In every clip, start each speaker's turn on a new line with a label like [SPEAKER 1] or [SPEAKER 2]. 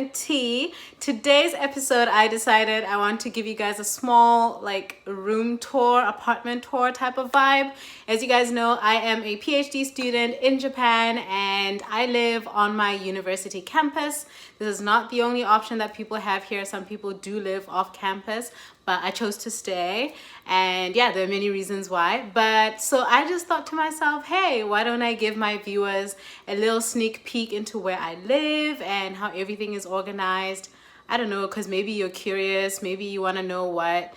[SPEAKER 1] and tea. Today's episode, I decided I want to give you guys a small room tour, apartment tour type of vibe. As you guys know, I am a PhD student in Japan and I live on my university campus. This is not the only option that people have here. Some people do live off campus, but I chose to stay. And yeah, there are many reasons why. But so I just thought to myself, hey, why don't I give my viewers a little sneak peek into where I live and how everything is organized. I don't know, because maybe you're curious. Maybe you want to know what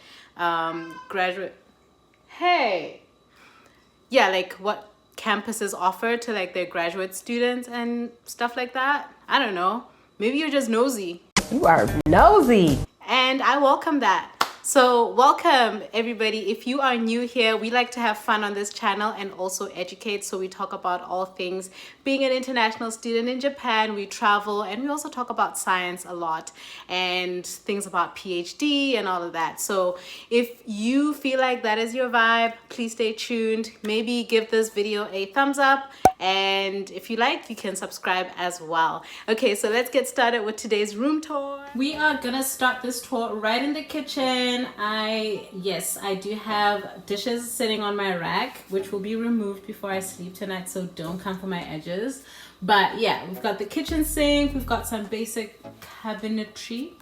[SPEAKER 1] what campuses offer to their graduate students and stuff like that. I don't know. Maybe you're just nosy.
[SPEAKER 2] You are nosy.
[SPEAKER 1] And I welcome that. So welcome everybody. If you are new here, we like to have fun on this channel and also educate. So we talk about all things being an international student in Japan. We travel and we also talk about science a lot and things about PhD and all of that. So if you feel like that is your vibe, please stay tuned. Maybe give this video a thumbs up, and if you like, you can subscribe as well. Okay, so let's get started with today's room tour. We are gonna start this tour right in the kitchen. I do have dishes sitting on my rack, which will be removed before I sleep tonight, so don't come for my edges. But yeah, we've got the kitchen sink, we've got some basic cabinetry.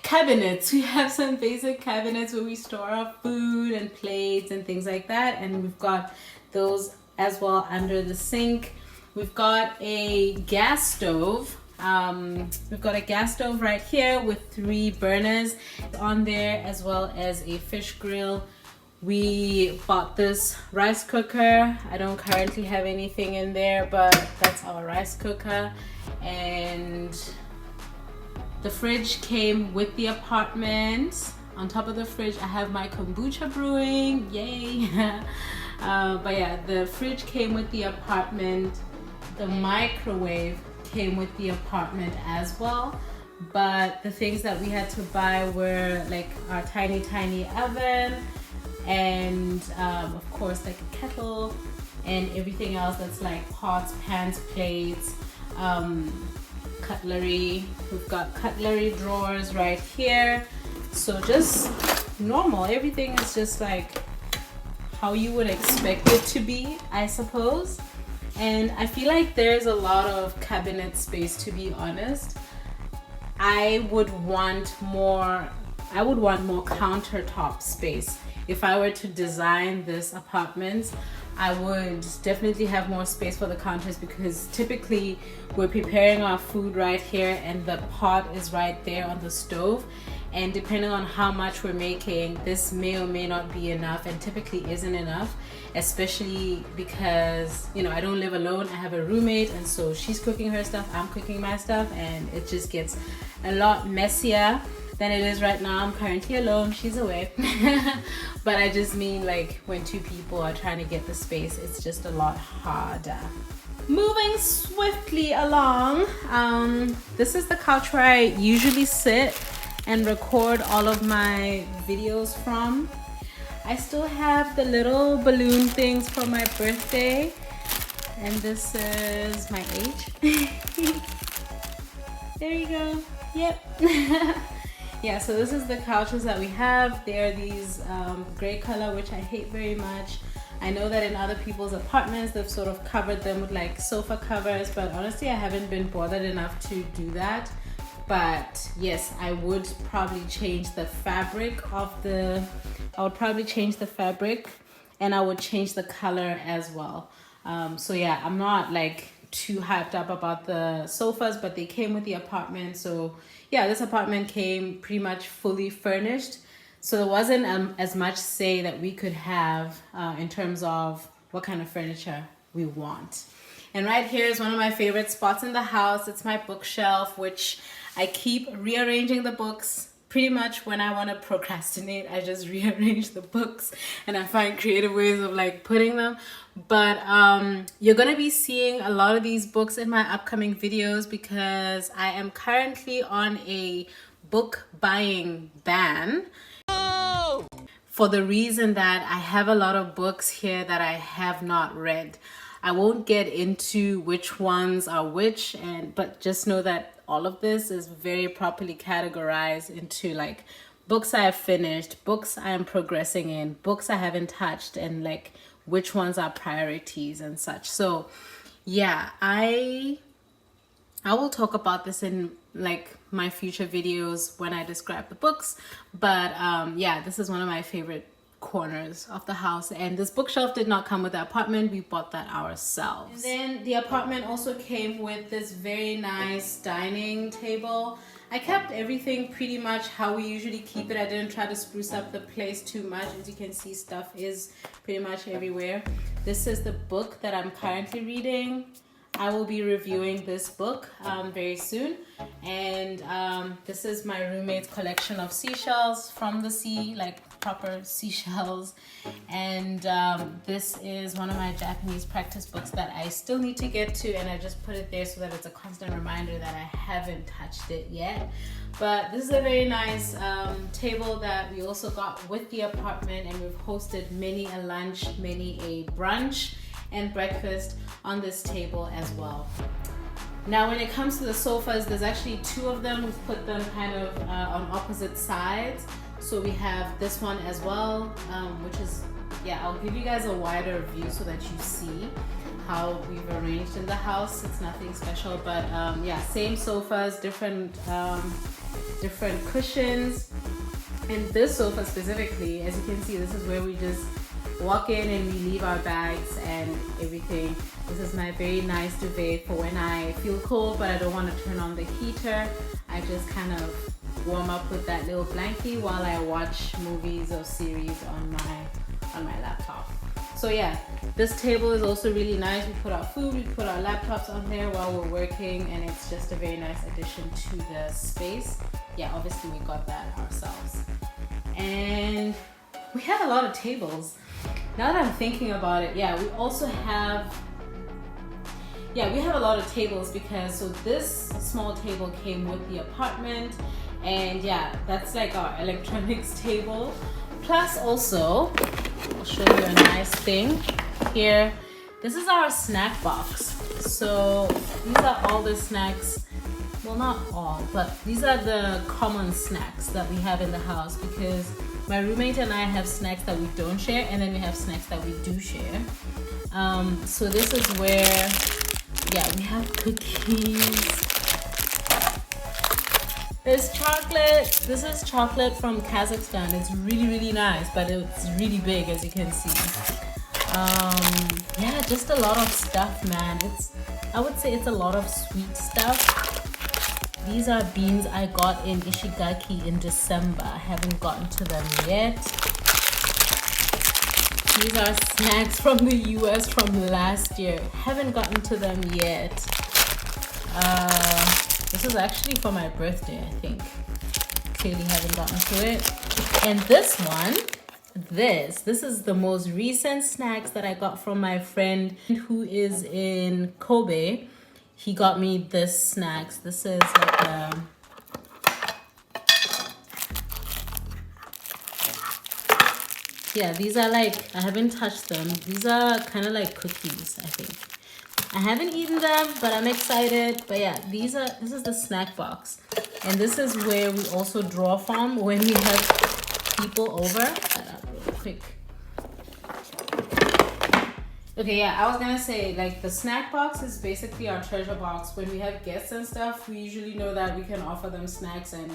[SPEAKER 1] Cabinets. We have some basic cabinets where we store our food and plates and things like that, and we've got those as well under the sink. We've got a gas stove. We've got a gas stove right here with 3 burners on there, as well as a fish grill. We bought this rice cooker. I don't currently have anything in there, but that's our rice cooker. And the fridge came with the apartment. On top of the fridge, I have my kombucha brewing. Yay! But yeah, the fridge came with the apartment. The microwave came with the apartment as well. But the things that we had to buy were our tiny oven and of course a kettle and everything else that's pots, pans, plates, cutlery. We've got cutlery drawers right here. So just normal. Everything is just how you would expect it to be, I suppose. And I feel like there's a lot of cabinet space, to be honest. I would want more countertop space. If I were to design this apartment, I would definitely have more space for the counters, because typically we're preparing our food right here and the pot is right there on the stove. And depending on how much we're making, this may or may not be enough, and typically isn't enough, especially because, I don't live alone. I have a roommate, and so she's cooking her stuff, I'm cooking my stuff, and it just gets a lot messier than it is right now. I'm currently alone, she's away. But I just mean when 2 people are trying to get the space, it's just a lot harder. Moving swiftly along, this is the couch where I usually sit and record all of my videos from. I still have the little balloon things for my birthday, and this is my age. There you go. Yep. Yeah, so this is the couches that we have. They are these gray color, which I hate very much. I know that in other people's apartments they've sort of covered them with sofa covers, but honestly I haven't been bothered enough to do that. But yes, I would probably change the fabric and I would change the color as well. So yeah, I'm not too hyped up about the sofas, but they came with the apartment. So yeah, this apartment came pretty much fully furnished. So there wasn't as much say that we could have in terms of what kind of furniture we want. And right here is one of my favorite spots in the house. It's my bookshelf, which I keep rearranging the books. Pretty much when I want to procrastinate, I just rearrange the books and I find creative ways of putting them. But you're going to be seeing a lot of these books in my upcoming videos, because I am currently on a book buying ban. For the reason that I have a lot of books here that I have not read. I won't get into which ones are which, but just know that all of this is very properly categorized into like books I have finished, books I am progressing in, books I haven't touched, and like which ones are priorities and such. So yeah, I will talk about this in like my future videos when I describe the books. But yeah, this is one of my favorite corners of the house, and this bookshelf did not come with the apartment. We bought that ourselves. And then the apartment also came with this very nice dining table. I kept everything pretty much how we usually keep it. I didn't try to spruce up the place too much. As you can see, stuff is pretty much everywhere. This is the book that I'm currently reading. I will be reviewing this book very soon. And this is my roommate's collection of seashells from the sea, like proper seashells. And this is one of my Japanese practice books that I still need to get to, and I just put it there so that it's a constant reminder that I haven't touched it yet. But this is a very nice table that we also got with the apartment, and we've hosted many a lunch, many a brunch and breakfast on this table as well. Now when it comes to the sofas, there's actually two of them. We've put them kind of on opposite sides. So we have this one as well, which is, yeah, I'll give you guys a wider view so that you see how we've arranged in the house. It's nothing special, but yeah, same sofas, different cushions. And this sofa specifically, as you can see, this is where we just walk in and we leave our bags and everything. This is my very nice duvet for when I feel cold but I don't want to turn on the heater. I just kind of warm up with that little blankie while I watch movies or series on my laptop. So yeah, this table is also really nice. We put our food, we put our laptops on there while we're working, and it's just a very nice addition to the space. Yeah, obviously we got that ourselves. And we have a lot of tables. Now that I'm thinking about it, yeah, we also have, yeah, we have a lot of tables because, so this small table came with the apartment, and yeah, that's like our electronics table. Plus also, I'll show you a nice thing here. This is our snack box. So these are all the snacks, well not all, but these are the common snacks that we have in the house, because my roommate and I have snacks that we don't share, and then we have snacks that we do share. So this is where, yeah, we have cookies. There's chocolate. This is chocolate from Kazakhstan. It's really, really nice, but it's really big, as you can see. Yeah, just a lot of stuff, man. I would say it's a lot of sweet stuff. These are beans I got in Ishigaki in December. I haven't gotten to them yet. These are snacks from the US from last year. Haven't gotten to them yet. This is actually for my birthday, I think. Clearly haven't gotten to it. And this one, this is the most recent snacks that I got from my friend who is in Kobe. He got me this snacks. This is like a, yeah, these are like, I haven't touched them. These are kind of like cookies, I think. I haven't eaten them, but I'm excited. But yeah, this is the snack box. And this is where we also draw from when we have people over. That up real quick. Okay, yeah, I was gonna say, like, the snack box is basically our treasure box. When we have guests and stuff, we usually know that we can offer them snacks, and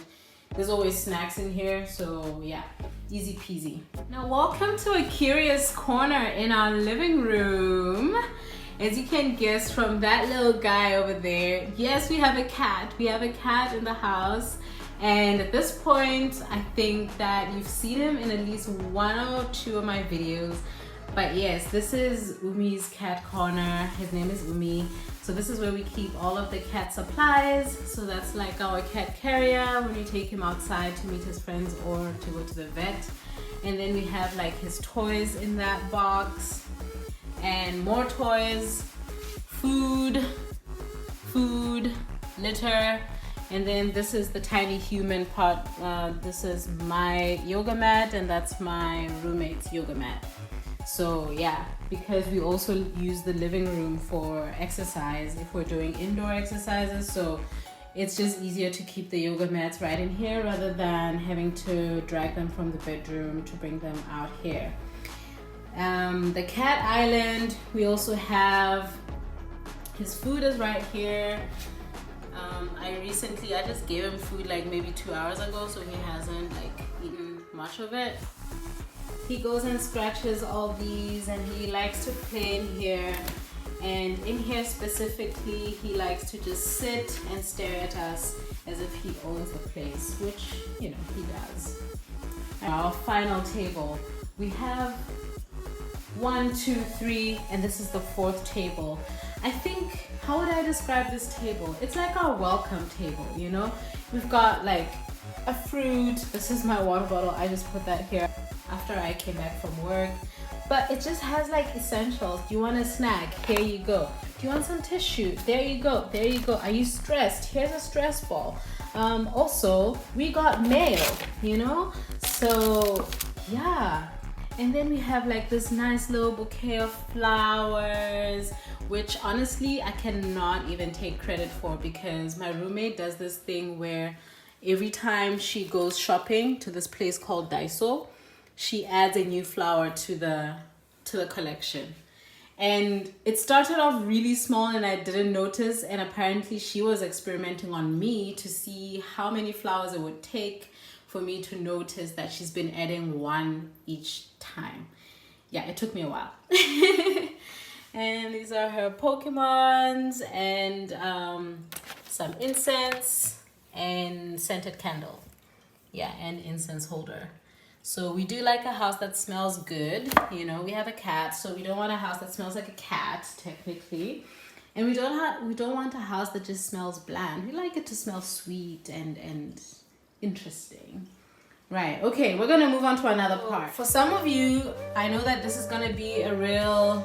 [SPEAKER 1] there's always snacks in here, so yeah, easy peasy. Now, welcome to a curious corner in our living room. As you can guess from that little guy over there, yes, we have a cat. We have a cat in the house. And at this point, I think that you've seen him in at least one or two of my videos. But yes, this is Umi's cat corner. His name is Umi. So this is where we keep all of the cat supplies. So that's like our cat carrier when we take him outside to meet his friends or to go to the vet. And then we have like his toys in that box, and more toys, food, litter. And then this is the tiny human part. This is my yoga mat, and that's my roommate's yoga mat. So yeah, because we also use the living room for exercise if we're doing indoor exercises, so it's just easier to keep the yoga mats right in here rather than having to drag them from the bedroom to bring them out here. The cat island, we also have his food is right here. I just gave him food like maybe 2 hours ago, so he hasn't like eaten much of it. He goes and scratches all these, and he likes to play in here. And in here specifically, he likes to just sit and stare at us as if he owns the place, which, you know, he does. Our final table, we have 1, 2, 3, and this is the 4th table. I think, how would I describe this table? It's like our welcome table, you know? We've got like a fruit. This is my water bottle. I just put that here after I came back from work. But it just has like essentials. Do you want a snack? Here you go. Do you want some tissue? There you go. There you go. Are you stressed? Here's a stress ball. Also, we got mail, you know? So, yeah. And then we have like this nice little bouquet of flowers, which honestly I cannot even take credit for, because my roommate does this thing where every time she goes shopping to this place called Daiso, she adds a new flower to the collection. And it started off really small and I didn't notice, and apparently she was experimenting on me to see how many flowers it would take for me to notice that she's been adding one each time. Yeah, it took me a while. And these are her Pokemons, and some incense and scented candle. Yeah, and incense holder. So we do like a house that smells good. You know, we have a cat, so we don't want a house that smells like a cat, technically. And we don't want a house that just smells bland. We like it to smell sweet and interesting. Right, okay, we're gonna move on to another part. For some of you, I know that this is gonna be a real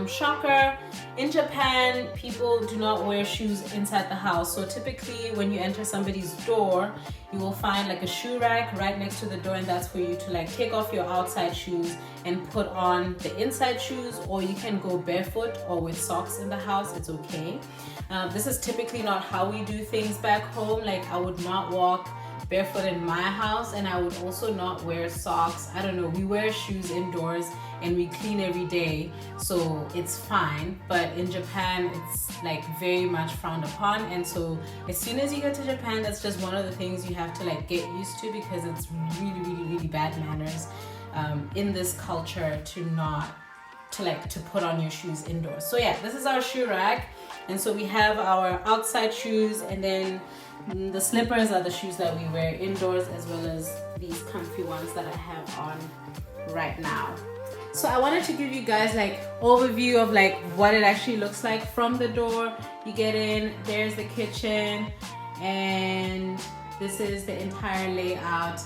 [SPEAKER 1] shocker. In Japan, people do not wear shoes inside the house. So typically when you enter somebody's door, you will find like a shoe rack right next to the door, and that's for you to like take off your outside shoes and put on the inside shoes, or you can go barefoot or with socks in the house, it's okay. This is typically not how we do things back home. Like I would not walk barefoot in my house, and I would also not wear socks. I don't know, we wear shoes indoors and we clean every day, so it's fine. But in Japan, it's like very much frowned upon, and so as soon as you get to Japan, that's just one of the things you have to like get used to, because it's really bad manners in this culture to put on your shoes indoors. So yeah, this is our shoe rack, and so we have our outside shoes, and then the slippers are the shoes that we wear indoors, as well as these comfy ones that I have on right now. So I wanted to give you guys like overview of like what it actually looks like from the door. You get in, there's the kitchen, and this is the entire layout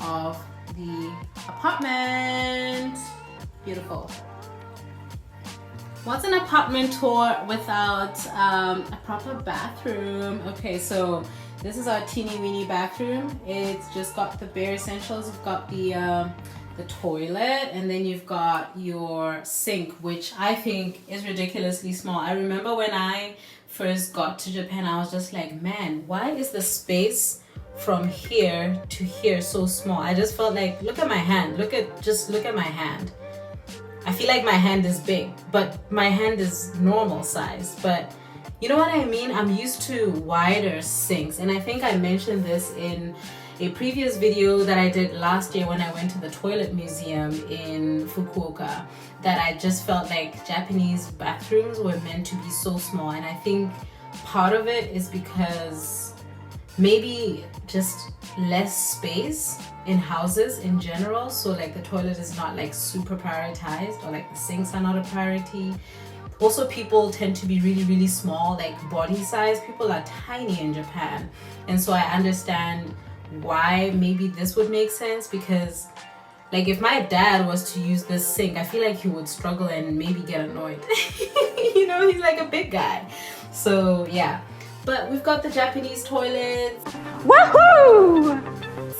[SPEAKER 1] of the apartment. Beautiful. What's an apartment tour without a proper bathroom? Okay, so this is our teeny weeny bathroom. It's just got the bare essentials. You've got the toilet, and then you've got your sink, which I think is ridiculously small. I remember when I first got to Japan, I was just like, man, why is the space from here to here so small? I just felt like, look at my hand. Look at my hand. I feel like my hand is big, but my hand is normal size. But you know what I mean? I'm used to wider sinks, and I think I mentioned this in a previous video that I did last year when I went to the toilet museum in Fukuoka, that I just felt like Japanese bathrooms were meant to be so small. And I think part of it is because maybe just less space in houses in general, so like the toilet is not like super prioritized, or like the sinks are not a priority. Also, people tend to be really small, like body size. People are tiny in Japan, and so I understand why maybe this would make sense, because like if my dad was to use this sink, I feel like he would struggle and maybe get annoyed. You know, he's like a big guy. So yeah, but we've got the Japanese toilets.
[SPEAKER 2] Woohoo!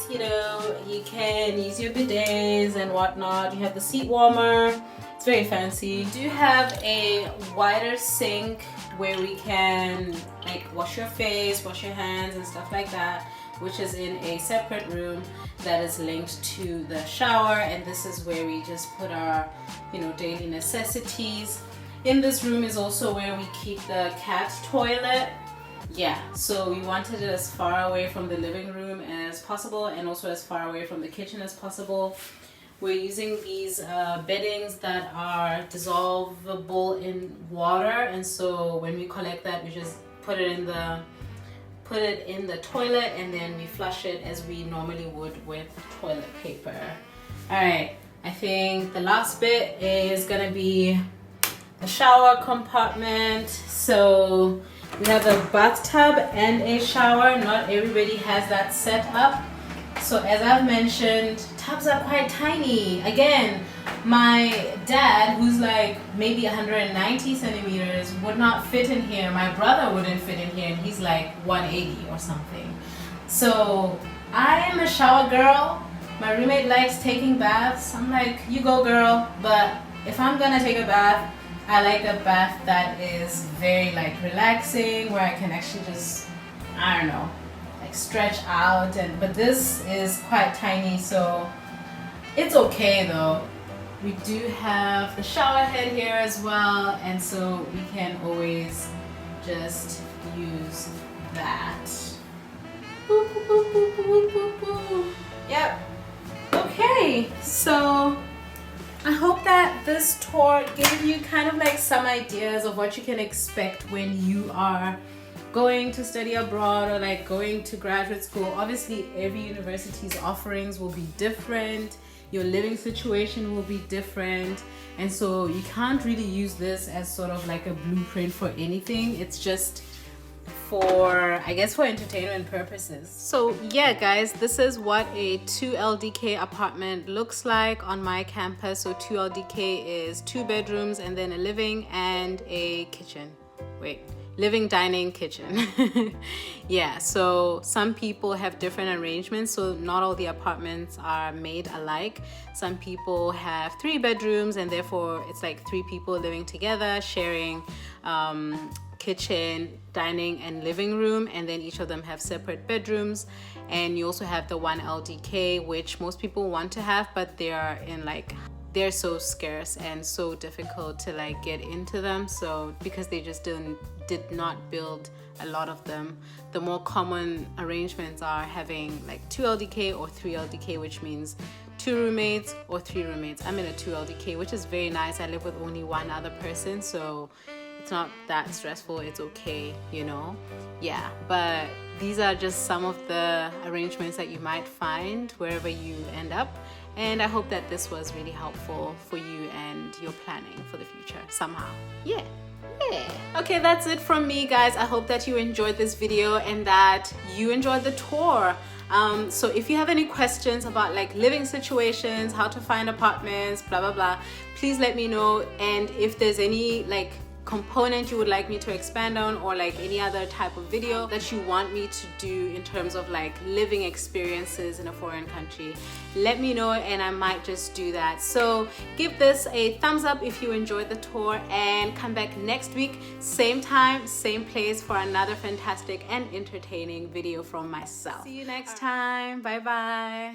[SPEAKER 1] You know, you can use your bidets and whatnot. You have the seat warmer. It's very fancy. We do have a wider sink where we can like wash your face, wash your hands and stuff like that, which is in a separate room that is linked to the shower, and this is where we just put our, you know, daily necessities. In this room is also where we keep the cat toilet. Yeah, so we wanted it as far away from the living room as possible and also as far away from the kitchen as possible. We're using these beddings that are dissolvable in water, and so when we collect that, we just put it in the toilet, and then we flush it as we normally would with toilet paper. All right, I think the last bit is gonna be the shower compartment. So we have a bathtub and a shower. Not everybody has that set up. So as I've mentioned, tubs are quite tiny. Again, my dad, who's like maybe 190 centimeters, would not fit in here. My brother wouldn't fit in here, and he's like 180 or something. So I am a shower girl. My roommate likes taking baths. I'm like, you go girl. But if I'm gonna take a bath, I like a bath that is very like relaxing, where I can actually just, I don't know, like stretch out. And but this is quite tiny, so it's okay though. We do have the shower head here as well, and so we can always just use that. Boop, boop, boop, boop, boop, boop, boop. Yep. Okay, so I hope that this tour gave you kind of like some ideas of what you can expect when you are going to study abroad or like going to graduate school. Obviously, every university's offerings will be different. Your living situation will be different. And so you can't really use this as sort of like a blueprint for anything. It's just for, I guess, for entertainment purposes. So yeah guys, this is what a 2 LDK apartment looks like on my campus. So 2 LDK is 2 bedrooms and then a living and a kitchen. Living, dining, kitchen. Yeah, so some people have different arrangements, so not all the apartments are made alike. Some people have 3 bedrooms, and therefore it's like 3 people living together, sharing kitchen, dining, and living room, and then each of them have separate bedrooms. And you also have the 1 LDK, which most people want to have, but they are in like, they're so scarce and so difficult to like get into them. So because they just did not build a lot of them, the more common arrangements are having like 2 LDK or 3 LDK, which means 2 roommates or 3 roommates. I'm in a 2 LDK, which is very nice. I live with only 1 other person, so it's not that stressful. It's okay, you know. Yeah, but these are just some of the arrangements that you might find wherever you end up, and I hope that this was really helpful for you and your planning for the future somehow. Yeah. Okay, that's it from me guys. I hope that you enjoyed this video and that you enjoyed the tour. So if you have any questions about like living situations, how to find apartments, blah blah blah, please let me know. And if there's any like component you would like me to expand on, or like any other type of video that you want me to do in terms of like living experiences in a foreign country, let me know and I might just do that. So give this a thumbs up if you enjoyed the tour, and come back next week, same time, same place, for another fantastic and entertaining video from myself. See you next time. Bye bye.